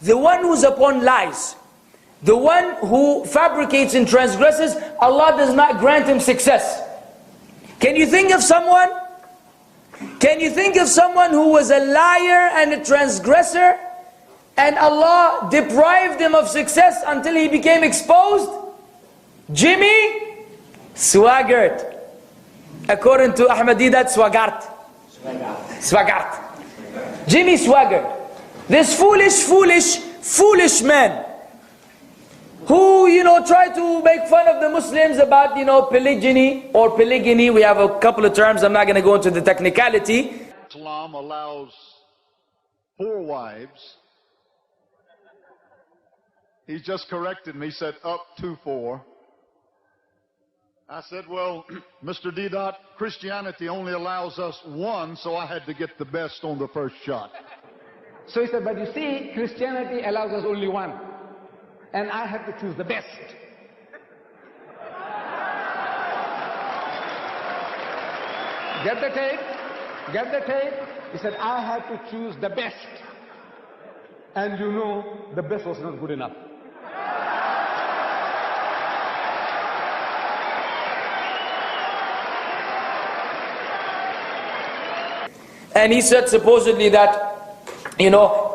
The one who's upon lies, the one who fabricates and transgresses, Allah does not grant him success. Can you think of someone? Can you think of someone who was a liar and a transgressor, and Allah deprived him of success until he became exposed? Jimmy Swaggart. According to Ahmadi, that's Swaggart. Swaggart. Jimmy Swaggart. This foolish man who, try to make fun of the Muslims about, polygyny or polygamy. We have a couple of terms, I'm not going to go into the technicality. Islam allows 4 wives. He just corrected me, said up to 4. I said, well, Mr. D. Christianity only allows us 1, so I had to get the best on the first shot. So he said, but you see, Christianity allows us only 1. And I have to choose the best. Get the tape? Get the tape? He said, I had to choose the best. And the best was not good enough. And he said supposedly that,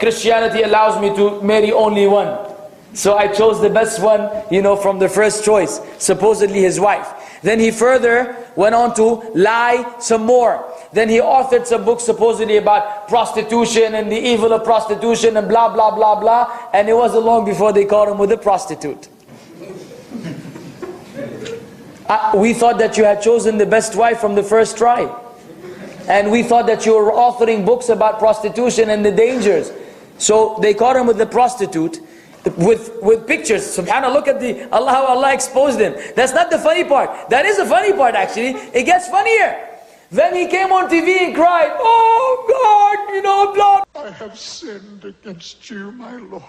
Christianity allows me to marry only 1. So I chose the best one, from the first choice, supposedly his wife. Then he further went on to lie some more. Then he authored some books supposedly about prostitution and the evil of prostitution and blah, blah, blah, blah. And it wasn't long before they caught him with a prostitute. We thought that you had chosen the best wife from the first try. And we thought that you were authoring books about prostitution and the dangers. So they caught him with the prostitute. With pictures. Subhanallah, look at how Allah exposed him. That's not the funny part. That is the funny part actually. It gets funnier. Then he came on TV and cried, oh God, blood. I have sinned against you, my Lord.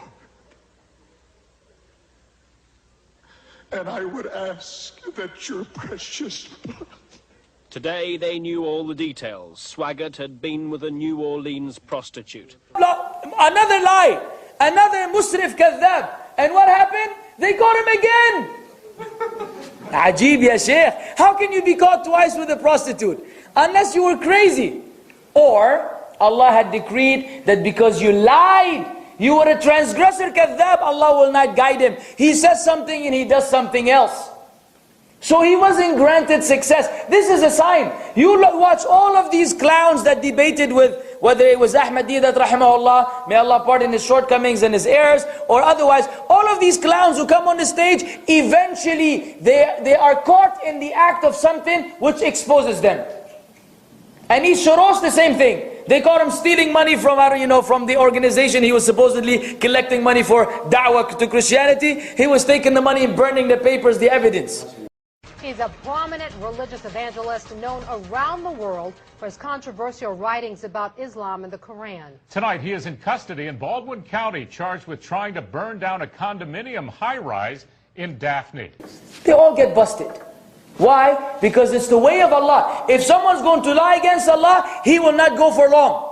And I would ask that your precious blood. Today they knew all the details. Swaggart had been with a New Orleans prostitute. Another lie. Another Musrif Kadhab. And what happened? They caught him again. Ajib ya Shaykh. How can you be caught twice with a prostitute? Unless you were crazy. Or Allah had decreed that because you lied, you were a transgressor Kadhab, Allah will not guide him. He says something and he does something else. So he wasn't granted success. This is a sign. You watch all of these clowns that debated with, whether it was Ahmad Didat rahimahullah, may Allah pardon his shortcomings and his errors, or otherwise, all of these clowns who come on the stage, eventually they are caught in the act of something which exposes them. And he Soros the same thing. They caught him stealing money from from the organization he was supposedly collecting money for dawah to Christianity. He was taking the money and burning the papers, the evidence. He's a prominent religious evangelist known around the world for his controversial writings about Islam and the Quran. Tonight, he is in custody in Baldwin County, charged with trying to burn down a condominium high-rise in Daphne. They all get busted. Why? Because it's the way of Allah. If someone's going to lie against Allah, he will not go for long.